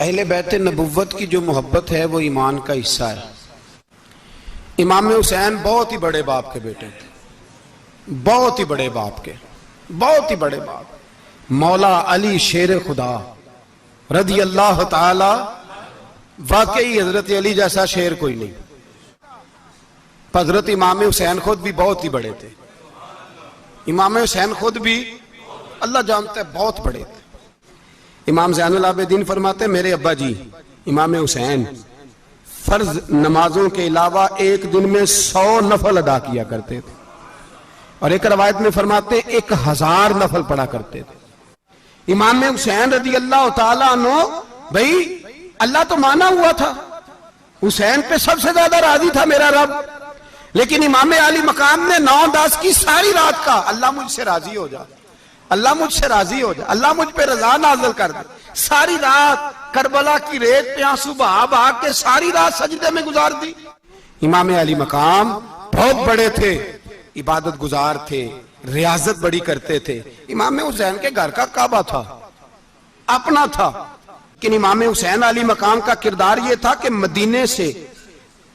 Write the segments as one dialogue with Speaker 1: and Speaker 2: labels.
Speaker 1: अहले बैत नबुव्वत की जो मोहब्बत है वो ईमान का हिस्सा है। इमाम हुसैन बहुत ही बड़े बाप के बेटे थे, बहुत ही बड़े बाप के, बहुत ही बड़े बाप, मौला अली शेर खुदा रदी अल्लाह ताला। वाकई हजरत अली जैसा शेर कोई नहीं। हजरत इमाम हुसैन खुद भी बहुत ही बड़े थे। इमाम हुसैन खुद भी अल्लाह जानता है बहुत बड़े थे। इमाम ज़ैनुल आबिदीन फरमाते मेरे अब्बा जी इमाम हुसैन फर्ज नमाजों के अलावा एक दिन में 100 नफल अदा किया करते थे, और एक रवायत में फरमाते 1000 नफल पढ़ा करते थे। इमाम हुसैन रदी अल्लाह ताला अन्हु, भाई अल्लाह तो माना हुआ था, हुसैन पे सबसे ज्यादा राजी था मेरा रब, लेकिन इमाम अली मकाम ने 9-10 की सारी रात का अल्लाह मुझसे राजी हो जा, अल्लाह मुझसे राजी हो जा, अल्लाह मुझ पे रजा नाज़िल कर दे। सारी रात करबला की रेत पे आंसू बहा बहा के सारी रात सजदे में गुजार दी। इमाम अली मकाम बहुत बड़े थे, इबादत गुजार थे, रियाजत बड़ी करते थे। इमाम हुसैन के घर का काबा था, अपना था, लेकिन इमाम हुसैन अली मकाम का किरदार यह था कि मदीने से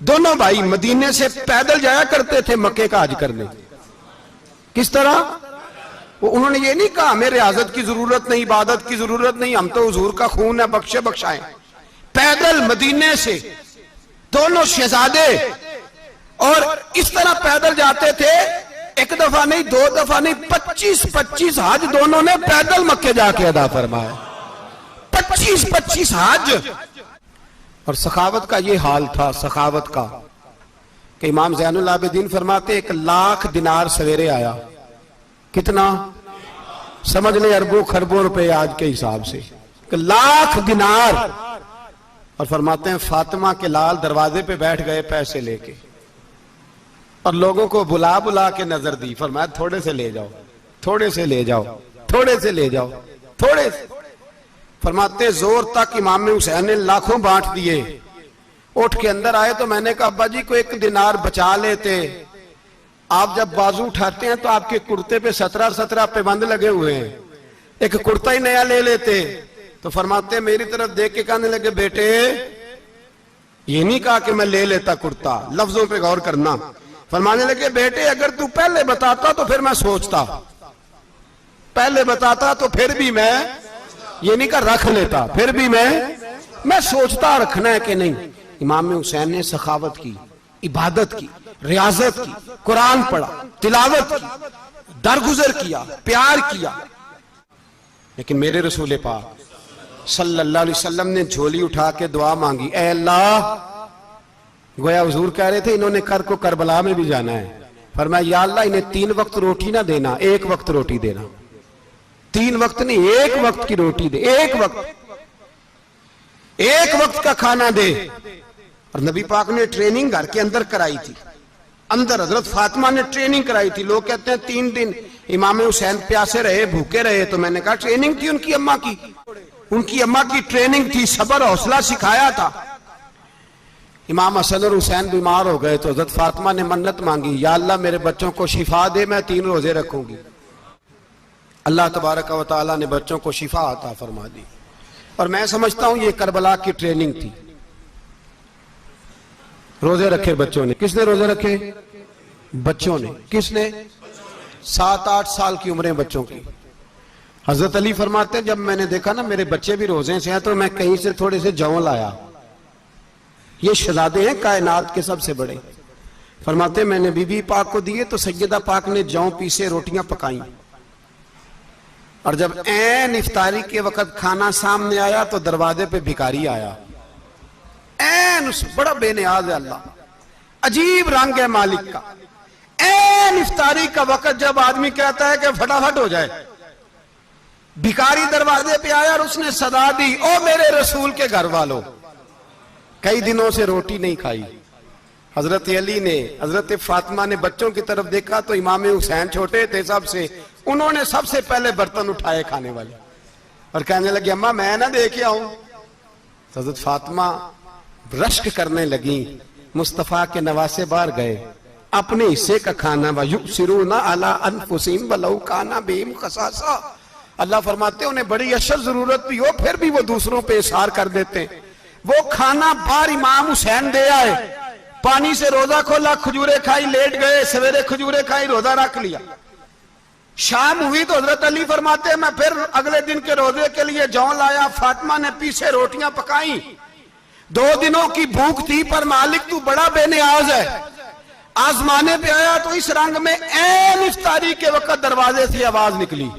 Speaker 1: दोनों भाई मदीने से पैदल जाया करते थे मक्के का हज करने। किस तरह? उन्होंने ये नहीं कहा हमें रियाजत की जरूरत नहीं, इबादत की जरूरत नहीं, हम तो हुजूर का खून है, बख्शे बख्शाएं। पैदल मदीने से दोनों शहजादे और इस तरह पैदल जाते थे, एक दफा नहीं, 2 दफा नहीं, 25-25 हज दोनों ने पैदल मक्के जाके अदा फरमाया। 25-25 हज। और सखावत का ये हाल था, सखावत का, कि इमाम ज़ैनुल आबिदीन फरमाते 1 लाख दिनार सवेरे आया। कितना? समझ ले अरबों खरबों रुपए आज के हिसाब से, 1 लाख दिनार। और फरमाते हैं फातिमा के लाल दरवाजे पे बैठ गए पैसे लेके, और लोगों को बुला बुला के नजर दी, फरमाया थोड़े से ले जाओ, थोड़े से ले जाओ, थोड़े से ले जाओ, थोड़े से। फरमाते जोर तक इमाम हुसैन ने लाखों बांट दिए। उठ के अंदर आए तो मैंने कहा अब्बा जी को 1 दिनार बचा लेते। आप जब बाजू उठाते हैं तो आपके कुर्ते पे 17 पैबंद लगे हुए हैं, एक कुर्ता ही नया ले लेते। तो फरमाते मेरी तरफ देख के कहने लगे बेटे ये नहीं कहा कि मैं ले लेता कुर्ता, लफ्जों पे गौर करना। फरमाने लगे बेटे अगर तू पहले बताता तो फिर मैं सोचता, पहले बताता तो फिर भी मैं ये नहीं कर रख लेता, फिर भी मैं सोचता रखना है कि नहीं। इमाम हुसैन ने सखावत की, इबादत की, रियाजत की, कुरान पढ़ा, तिलावत की, दरगुजर किया, प्यार किया। लेकिन मेरे रसूल पाक सल्लल्लाहु अलैहि वसल्लम ने झोली उठा के दुआ मांगी, ऐ अल्लाह, गोया हुजूर कह रहे थे इन्होंने कर को करबला में भी जाना है, फरमाया या अल्लाह इन्हें 3 वक्त रोटी ना देना, 1 वक्त रोटी देना। 3 वक्त नहीं, 1 वक्त की रोटी दे, 1 वक्त का खाना दे। और नबी पाक ने ट्रेनिंग घर के अंदर कराई थी, अंदर हजरत फातिमा ने ट्रेनिंग कराई थी। लोग कहते हैं 3 दिन इमाम हुसैन प्यासे रहे, भूखे रहे, तो मैंने कहा ट्रेनिंग थी उनकी अम्मा की, उनकी अम्मा की ट्रेनिंग थी, सब्र हौसला सिखाया था। इमाम हसन और हुसैन बीमार हो गए तो हजरत फातिमा ने मन्नत मांगी, या अल्लाह मेरे बच्चों को शिफा दे, मैं 3 रोजे रखूंगी। अल्लाह तबारक व तआला ने बच्चों को शिफा अता फरमा दी। और मैं समझता हूं ये करबला की ट्रेनिंग थी। रोजे रखे बच्चों ने। किसने रोजे रखे? बच्चों ने। किसने? 7-8 साल की उम्रें बच्चों की। हजरत अली फरमाते जब मैंने देखा ना मेरे बच्चे भी रोजे से हैं तो मैं कहीं से थोड़े से जौ लाया। ये शहजादे हैं कायनात के सबसे बड़े। फरमाते मैंने बीबी पाक को दिए तो सैयदा पाक ने जौ पीसे रोटियां पकाई, और जब ऐन इफ्तारी के वक्त खाना सामने आया तो दरवाजे पे भिखारी आया। ऐन उस बड़ा बेनियाज है अल्लाह, अजीब रंग है मालिक का। ऐन इफ्तारी का वक्त जब आदमी कहता है कि फटाफट हो जाए, भिखारी दरवाजे पे आया और उसने सदा दी, ओ मेरे रसूल के घर वालों, कई दिनों से रोटी नहीं खाई। हजरत अली ने, हजरत फातिमा ने बच्चों की तरफ देखा तो इमाम हुसैन छोटे थे सबसे, उन्होंने सबसे पहले बर्तन उठाए खाने वाले, और कहने लगे अम्मा मैं ना दे के आऊं। हजरत फातिमा रश्क करने लगी, मुस्तफा के नवासे बाहर गए, अपने हिस्से का खाना, युसिरूना अला अनफुसिहिम वलौ काना बिहिम खसासा, अल्लाह फरमाते उन्हें बड़ी अशद जरूरत भी हो फिर भी वो दूसरों पे इशार कर देते हैं। वो खाना बाहर इमाम हुसैन दे आए, पानी से रोजा खोला, खजूरे खाई, लेट गए, सवेरे खजूरे खाई, रोजा रख लिया। शाम हुई तो हजरत अली फरमाते हैं मैं फिर अगले दिन के रोजे के लिए जौ लाया, फातिमा ने पीछे रोटियां पकाई। 2 दिनों की भूख थी पर मालिक तू बड़ा बेनियाज है। आजमाने पे आया तो इस रंग में ऐन इफ्तारी के वक्त दरवाजे से आवाज निकली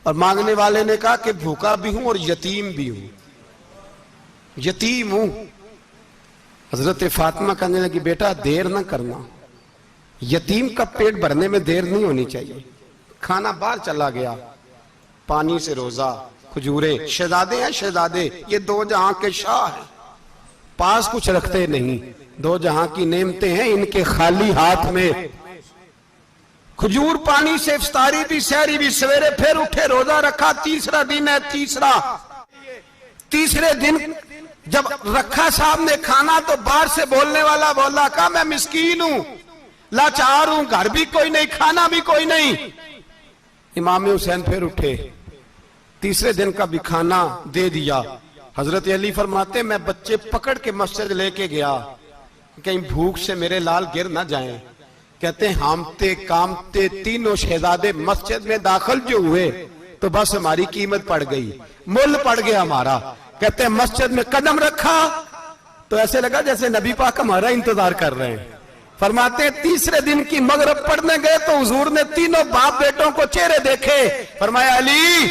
Speaker 1: और मांगने वाले ने कहा कि भूखा भी हूं और यतीम भी हूं, यतीम हूं। हजरत फातिमा कहने लगी बेटा देर ना करना, यतीम का पेट भरने में देर नहीं होनी चाहिए। खाना बाहर चला गया, पानी से रोजा, खजूरे, शहजादे हैं शहजादे, ये 2 जहां के शाह हैं, पास कुछ रखते नहीं, 2 जहां की नेमतें हैं इनके खाली हाथ में। खजूर पानी से इफ्तारी भी, सहरी भी, सवेरे फिर उठे, रोजा रखा। तीसरा दिन है, तीसरे दिन जब रखा साहब ने खाना तो बाहर से बोलने वाला बोला कहा मैं मिस्कीन हूं, लाचार हूं, घर भी कोई नहीं, खाना भी कोई नहीं। इमाम हुसैन फिर उठे, तीसरे दिन का भी खाना दे दिया। हजरत अली फरमाते मैं बच्चे पकड़ के मस्जिद लेके गया, कहीं भूख से मेरे लाल गिर ना जाएं। कहते हामते कामते तीनों शहजादे मस्जिद में दाखिल जो हुए तो बस हमारी कीमत पड़ गई, मुल पड़ गया हमारा। कहते मस्जिद में कदम रखा तो ऐसे लगा जैसे नबी पाक हमारा इंतजार कर रहे हैं। फरमाते तीसरे दिन की मगरिब पढ़ने गए तो हुजूर ने तीनों बाप बेटों को चेहरे देखे। फरमाया अली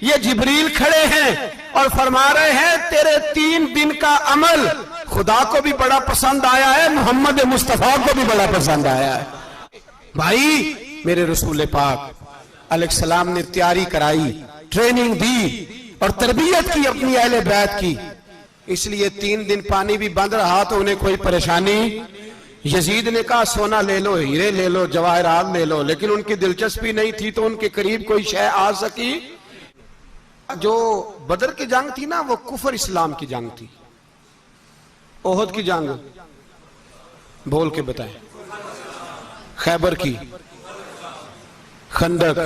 Speaker 1: ये जिब्रील खड़े हैं और फरमा रहे हैं तेरे 3 दिन का अमल खुदा को भी बड़ा पसंद आया है, मोहम्मद मुस्तफा को भी बड़ा पसंद आया है। भाई मेरे रसूल पाक अलैहिस्सलाम ने तैयारी कराई, ट्रेनिंग दी और तरबियत की अपनी अहले बैत की, इसलिए 3 दिन पानी भी बंद रहा तो उन्हें कोई परेशानी। यजीद ने कहा सोना ले लो, हीरे ले लो, जवाहरात ले लो, लेकिन उनकी दिलचस्पी नहीं थी तो उनके करीब कोई शय आ सकी। जो बदर की जंग थी ना वो कुफर इस्लाम की जंग थी। ओहद की जंग बोल के बताएं, खैबर की, खंदक,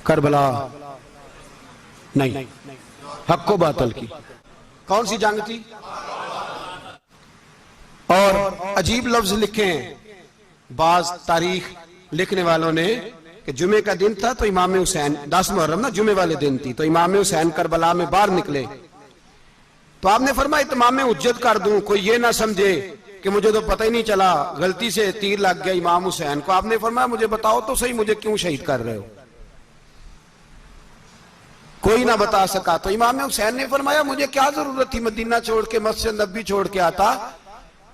Speaker 1: करबला नहीं, हक्को बातल की। कौन सी जंग थी? और अजीब लफ्ज लिखे हैं बाज तारीख लिखने वालों ने कि जुमे का दिन था तो इमाम हुसैन, 10 मुहर्रम ना जुमे वाले दिन थी, तो इमाम हुसैन करबला में बाहर निकले तो आपने फरमाया इमाम उज्जत कर दूं, कोई ये ना समझे कि मुझे तो पता ही नहीं चला, गलती से तीर लग गया इमाम हुसैन को। आपने फरमाया मुझे बताओ तो सही मुझे क्यों शहीद कर रहे हो? कोई ना बता सका तो इमाम हुसैन ने फरमाया मुझे क्या जरूरत थी मदीना छोड़ के, मस्जिद नबी छोड़ के आता,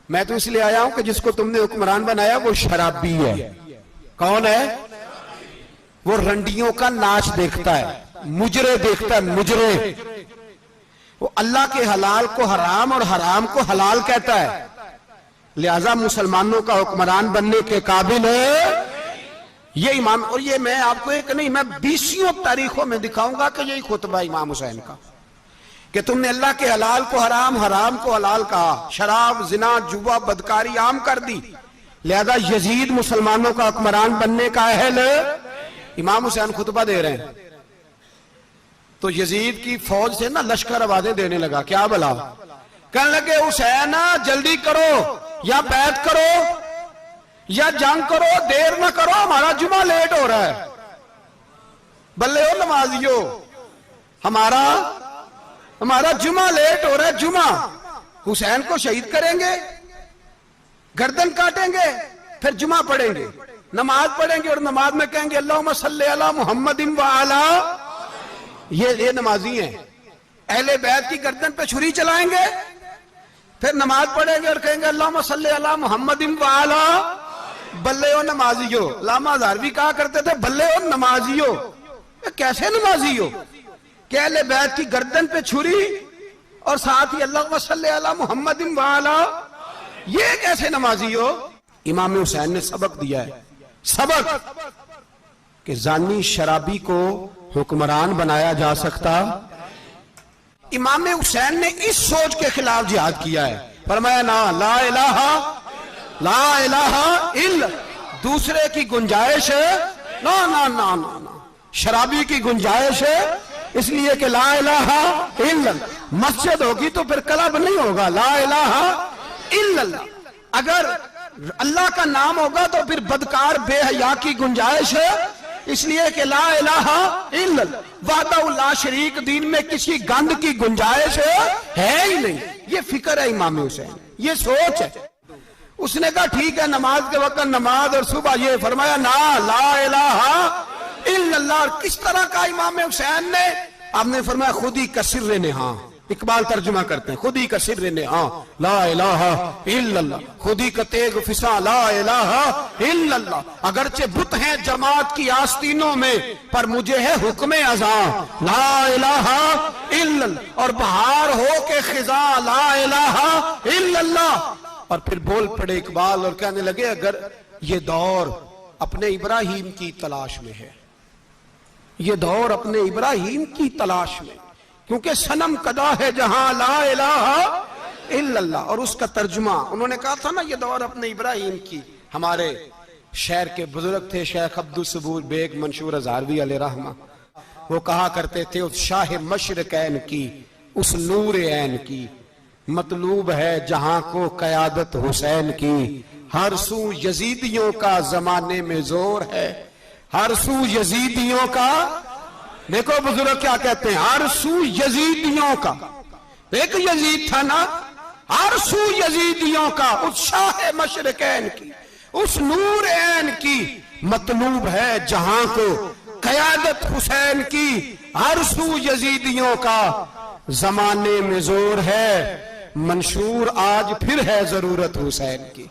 Speaker 1: मैं तो इसलिए आया हूं कि जिसको तुमने हुक्मरान बनाया वो शराबी है। कौन है? वो रंडियों का नाच देखता है, मुजरे देखता है, मुजरे। वो अल्लाह के हलाल को हराम और हराम को हलाल कहता है, लिहाजा मुसलमानों का हुक्मरान बनने के काबिल है ये इमाम। और ये मैं आपको एक नहीं, मैं 20 तारीखों में दिखाऊंगा कि यही खुतबा इमाम हुसैन का कि तुमने अल्लाह के हलाल को हराम, हराम को हलाल कहा, शराब, जिना, जुआ, बदकारी आम कर दी, लिहाजा यजीद मुसलमानों का हुक्मरान बनने का अहल है। इमाम हुसैन खुतबा दे रहे हैं तो यजीद की फौज से ना लश्कर आवाजें देने लगा, क्या भला? कहने लगे हुसैन जल्दी करो, या बैत करो या जंग करो, देर ना करो, हमारा जुमा लेट हो रहा है। बल्ले हो नमाजियो, हमारा जुमा लेट हो रहा है। जुमा हुसैन को शहीद करेंगे, गर्दन काटेंगे, फिर जुमा पढ़ेंगे, नमाज पढ़ेंगे और नमाज में कहेंगे अल्लाहुम्मा सल्ली अला मुहम्मदिन व अला। ये नमाजी हैं। अहले बैत की गर्दन पे छुरी चलाएंगे, फिर नमाज पढ़ेंगे और कहेंगे अल्लाहुम्मा सल्ली अला मुहम्मदिन व अला। बल्ले हो नमाजियो। लामा हज़ारवी कहा करते थे बल्ले हो नमाजियो। कैसे नमाजी हो कि अहले बैत की गर्दन पे छुरी और साथ ही अल्लाहुम्मा सल्ली अला मुहम्मदिन व अला, ये कैसे नमाजी हो? इमाम हुसैन ने सबक दिया है, सबक कि जानी शराबी को हुक्मरान बनाया जा सकता। इमाम हुसैन ने इस सोच के खिलाफ जिहाद किया है, फरमाया ना ला इलाहा इल्ला, दूसरे की गुंजाइश ना ना ना ना ना, शराबी की गुंजाइश है, इसलिए कि ला इलाहा इल्लल्लाह। मस्जिद होगी तो फिर क्लब नहीं होगा, ला इलाहा इल्लल्लाह। अगर अल्लाह का नाम होगा तो फिर बदकार बेहया की गुंजाइश है, इसलिए कि ला इलाहा इल्लल्लाह। वाहदहू ला शरीक दीन में किसी गंद की गुंजाइश है ही नहीं। ये फिक्र है इमाम हुसैन, ये सोच है। उसने कहा ठीक है नमाज के वक्त नमाज और सुबह, ये फरमाया ना ला इलाहा इल्लल्लाह। किस तरह का इमाम हुसैन ने? आपने फरमाया खुद ही का सिर्र नेहा। इकबाल तर्जुमा करते हैं, खुद ही का सिर्र नेहा ला इलाहा इल्लल्लाह, खुद ही का तेग फिसा ला इलाहा इल्लल्लाह। अगरचे बुत हैं जमात की आस्तीनों में, पर मुझे है हुक्म अज़ां ला इलाहा इल्लल्लाह। और बहार हो के खिजा ला इलाहा इल्लल्लाह। और फिर बोल पड़े इकबाल और कहने लगे अगर ये दौर अपने इब्राहिम की तलाश में है, ये दौर अपने इब्राहिम की तलाश में, क्योंकि सनम कदा है जहां ला इलाहा इल्लल्लाह। और उसका तर्जुमा उन्होंने कहा था ना, ये दौर अपने इब्राहिम की। हमारे शहर के बुजुर्ग थे शेख अब्दुल सबूर बेग मंशूर हजारवी अलैहि रहमा, वो कहा करते थे उस शाह मशरकैन की, उस नूर ऐन की मतलूब है जहां को कयादत हुसैन की। हर सू यजीदियों का जमाने में जोर है, हर सू यजीदियों का। देखो बुजुर्ग क्या कहते हैं, हर सू यजीदियों का। एक यजीद था ना, हर सू यजीदियों का, उस शाह मशरकैन की, उस नूर ऐन की मतलूब है जहां को कयादत हुसैन की। हर सू यजीदियों का जमाने में जोर है, मंशूर आज फिर है जरूरत हुसैन की।